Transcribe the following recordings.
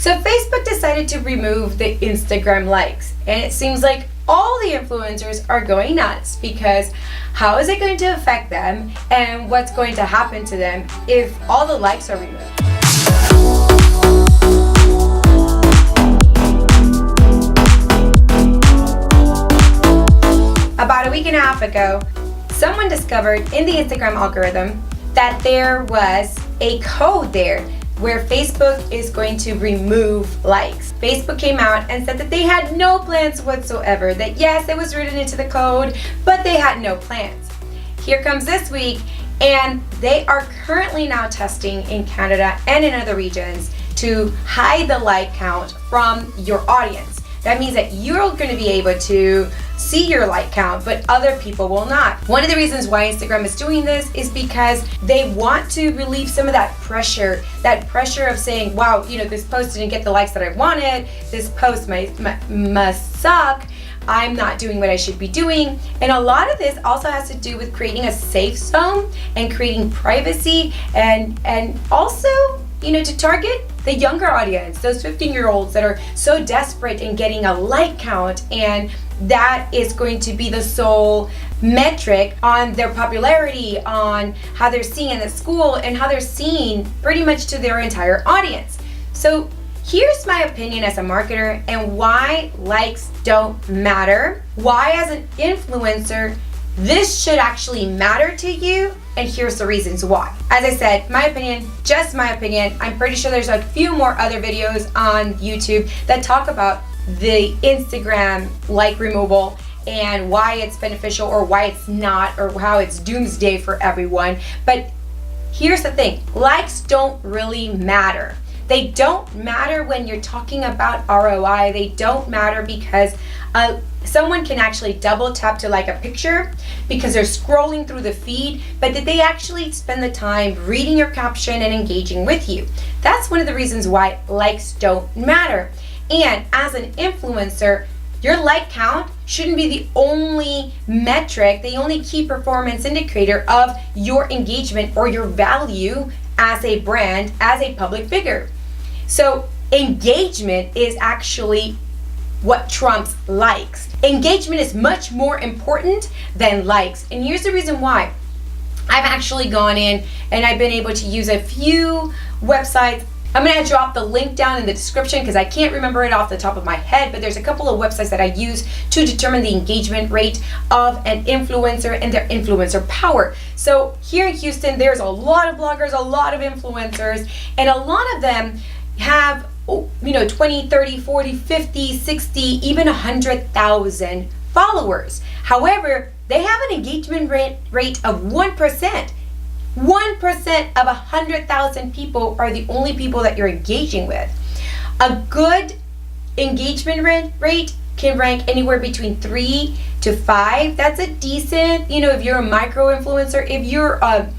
So Facebook decided to remove the Instagram likes, and it seems like all the influencers are going nuts because how is it going to affect them and what's going to happen to them if all the likes are removed? About a week and a half ago, someone discovered in the Instagram algorithm that there was a code there where Facebook is going to remove likes. Facebook came out and said that they had no plans whatsoever, that yes, it was written into the code, but they had no plans. Here comes this week, and they are currently now testing in Canada and in other regions to hide the like count from your audience. That means that you're going to be able to see your like count, but other people will not. One of the reasons why Instagram is doing this is because they want to relieve some of that pressure of saying, wow, this post didn't get the likes that I wanted, this post must suck, I'm not doing what I should be doing. And a lot of this also has to do with creating a safe zone and creating privacy and also to target the younger audience, those 15-year-olds that are so desperate in getting a like count, and that is going to be the sole metric on their popularity, on how they're seen in the school, and how they're seen pretty much to their entire audience. So here's my opinion as a marketer and why likes don't matter, why as an influencer this should actually matter to you, and here's the reasons why. As I said, my opinion, just my opinion. I'm pretty sure there's a few more other videos on YouTube that talk about the Instagram like removal and why it's beneficial or why it's not, or how it's doomsday for everyone. But here's the thing, likes don't really matter. They don't matter when you're talking about ROI. They don't matter because someone can actually double tap to like a picture because they're scrolling through the feed, but did they actually spend the time reading your caption and engaging with you? That's one of the reasons why likes don't matter. And as an influencer, your like count shouldn't be the only metric, the only key performance indicator of your engagement or your value as a brand, as a public figure. So engagement is actually what trumps likes. Engagement is much more important than likes. And here's the reason why. I've actually gone in and I've been able to use a few websites. I'm going to drop the link down in the description because I can't remember it off the top of my head, but there's a couple of websites that I use to determine the engagement rate of an influencer and their influencer power. So here in Houston, there's a lot of bloggers, a lot of influencers, and a lot of them have 20, 30, 40, 50, 60, even 100,000 followers. However, they have an engagement rate of 1%. 1% of 100,000 people are the only people that you're engaging with. A good engagement rate can rank anywhere between 3 to 5. That's a decent, if you're a micro influencer, if you're a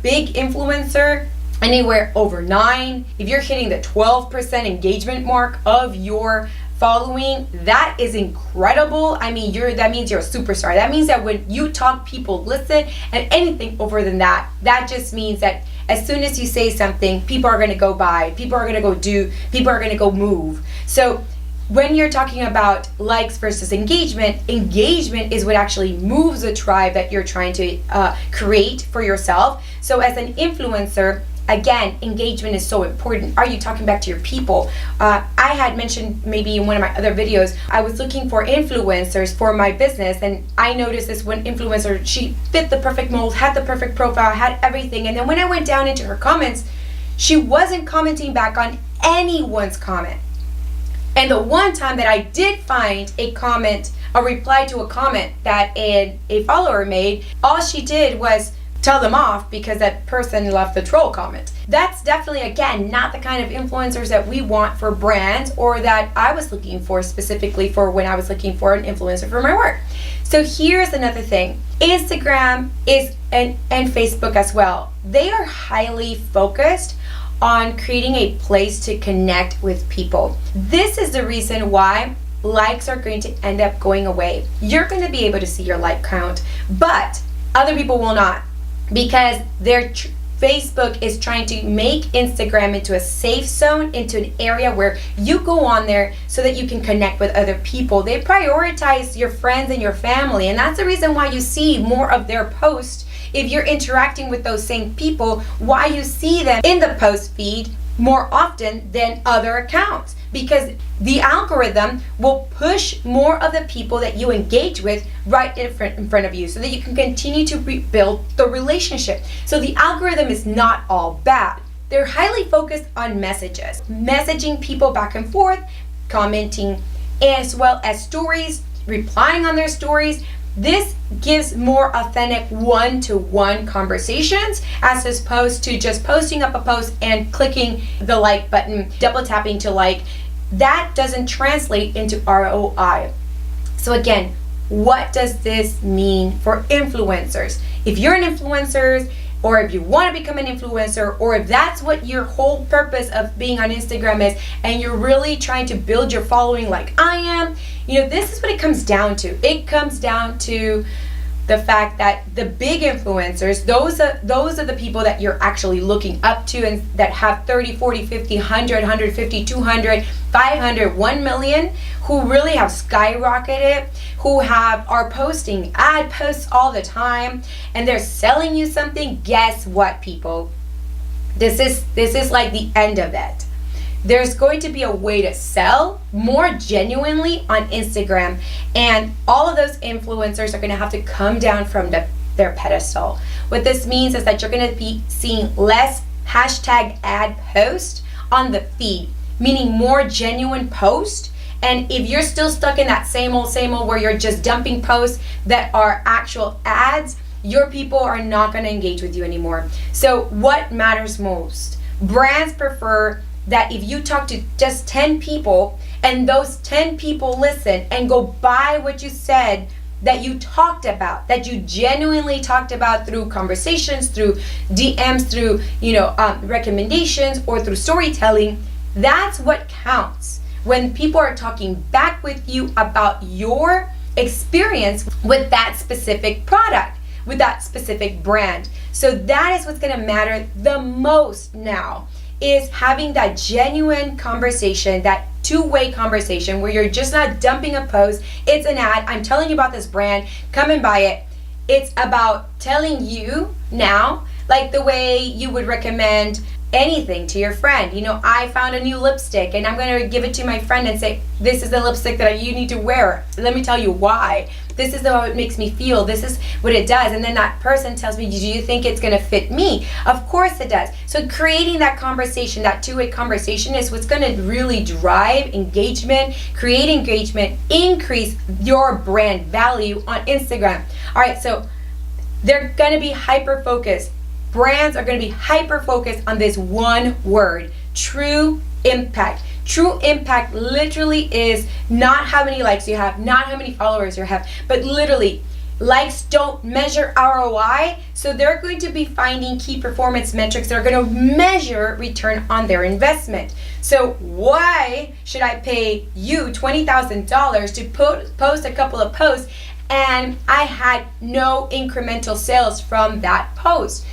big influencer, anywhere over 9. If you're hitting the 12% engagement mark of your following, that is incredible. I mean, that means you're a superstar. That means that when you talk, people listen, and anything over than that just means that as soon as you say something, people are going to go buy, people are going to go do, people are going to go move. So when you're talking about likes versus engagement is what actually moves the tribe that you're trying to create for yourself. So as an influencer, again, engagement is so important. Are you talking back to your people? I had mentioned maybe in one of my other videos, I was looking for influencers for my business, and I noticed this one influencer, she fit the perfect mold, had the perfect profile, had everything, and then when I went down into her comments, she wasn't commenting back on anyone's comment. And the one time that I did find a reply to a comment that a follower made, all she did was tell them off because that person left the troll comment. That's definitely, again, not the kind of influencers that we want for brands, or that I was looking for specifically for when I was looking for an influencer for my work. So here's another thing. Instagram and Facebook as well. They are highly focused on creating a place to connect with people. This is the reason why likes are going to end up going away. You're going to be able to see your like count, but other people will not, because they're Facebook is trying to make Instagram into a safe zone, into an area where you go on there so that you can connect with other people. They prioritize your friends and your family, and that's the reason why you see more of their posts. If you're interacting with those same people, why you see them in the post feed more often than other accounts, because the algorithm will push more of the people that you engage with right in front of you so that you can continue to rebuild the relationship. So the algorithm is not all bad. They're highly focused on messages, messaging people back and forth, commenting, as well as stories, replying on their stories. This gives more authentic one-to-one conversations as opposed to just posting up a post and clicking the like button, double tapping to like. That doesn't translate into ROI. So again, what does this mean for influencers? If you're an influencer, or if you want to become an influencer, or if that's what your whole purpose of being on Instagram is, and you're really trying to build your following like I am, this is what it comes down to. It comes down to the fact that the big influencers, those are the people that you're actually looking up to and that have 30, 40, 50, 100, 150, 200, 500, 1 million, who really have skyrocketed, who are posting ad posts all the time, and they're selling you something. Guess what, people? This is like the end of it. There's going to be a way to sell more genuinely on Instagram, and all of those influencers are going to have to come down from their pedestal. What this means is that you're going to be seeing less hashtag ad post on the feed, meaning more genuine post. And if you're still stuck in that same old where you're just dumping posts that are actual ads, your people are not going to engage with you anymore. So what matters most? Brands prefer that if you talk to just 10 people and those 10 people listen and go buy what you said that you talked about, that you genuinely talked about through conversations, through DMs, through recommendations, or through storytelling, that's what counts. When people are talking back with you about your experience with that specific product, with that specific brand. So that is what's going to matter the most now, is having that genuine conversation, that two-way conversation where you're just not dumping a post. It's an ad. I'm telling you about this brand. Come and buy it. It's about telling you now, like the way you would recommend anything to your friend. I found a new lipstick and I'm going to give it to my friend and say, this is the lipstick that you need to wear. Let me tell you why. This is how it makes me feel. This is what it does. And then that person tells me, do you think it's going to fit me? Of course it does. So creating that conversation, that two-way conversation, is what's going to really drive engagement, create engagement, increase your brand value on Instagram. All right, so they're going to be hyper-focused. Brands are going to be hyper-focused on this one word, true impact. True impact literally is not how many likes you have, not how many followers you have, but literally, likes don't measure ROI, so they're going to be finding key performance metrics that are going to measure return on their investment. So why should I pay you $20,000 to post a couple of posts and I had no incremental sales from that post?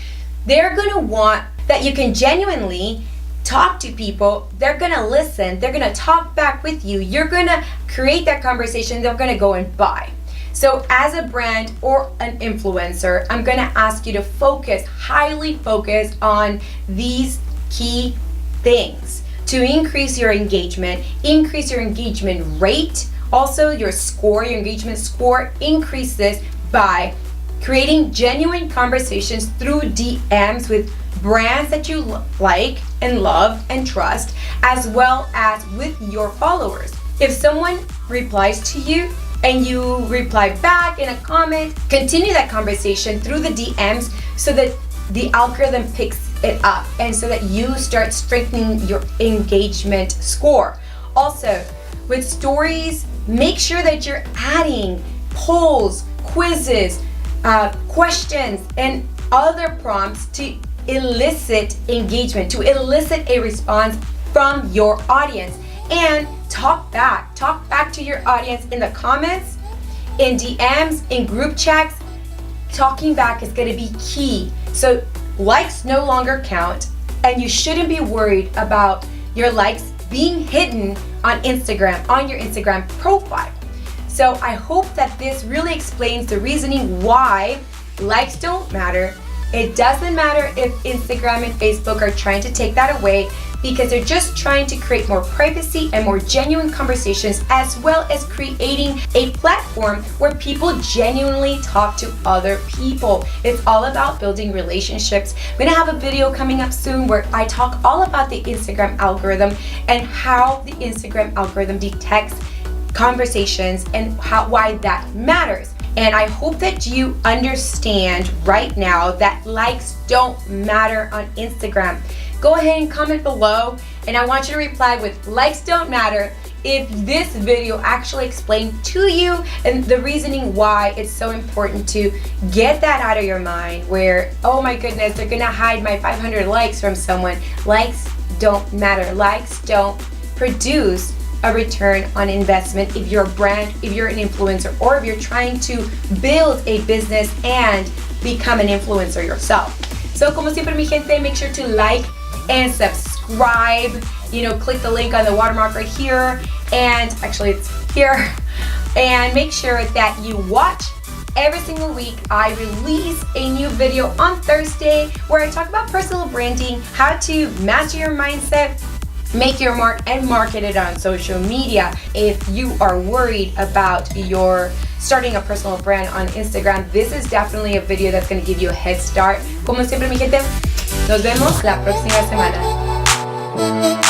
They're going to want that you can genuinely talk to people. They're going to listen. They're going to talk back with you. You're going to create that conversation. They're going to go and buy. So as a brand or an influencer, I'm going to ask you to highly focus on these key things to increase your engagement rate. Also, your engagement score, increase this by creating genuine conversations through DMs with brands that you like and love and trust, as well as with your followers. If someone replies to you and you reply back in a comment, continue that conversation through the DMs so that the algorithm picks it up and so that you start strengthening your engagement score. Also, with stories, make sure that you're adding polls, quizzes, questions, and other prompts to elicit engagement, to elicit a response from your audience. And talk back to your audience in the comments, in DMs, in group chats. Talking back is going to be key. So likes no longer count, and you shouldn't be worried about your likes being hidden on Instagram, on your Instagram profile. So I hope that this really explains the reasoning why likes don't matter. It doesn't matter if Instagram and Facebook are trying to take that away, because they're just trying to create more privacy and more genuine conversations, as well as creating a platform where people genuinely talk to other people. It's all about building relationships. I'm gonna have a video coming up soon where I talk all about the Instagram algorithm and how the Instagram algorithm detects conversations and why that matters. And I hope that you understand right now that likes don't matter on Instagram. Go ahead and comment below, and I want you to reply with likes don't matter if this video actually explained to you and the reasoning why it's so important to get that out of your mind, where, oh my goodness, they're gonna hide my 500 likes from someone. Likes don't matter. Likes don't produce a return on investment if you're a brand, if you're an influencer, or if you're trying to build a business and become an influencer yourself. So como siempre, mi gente, make sure to like and subscribe. Click the link on the watermark right here, and actually it's here. And make sure that you watch every single week. I release a new video on Thursday where I talk about personal branding, how to master your mindset, make your mark, and market it on social media. If you are worried about your starting a personal brand on Instagram, this is definitely a video that's going to give you a head start. Como siempre, mi gente, nos vemos la próxima semana.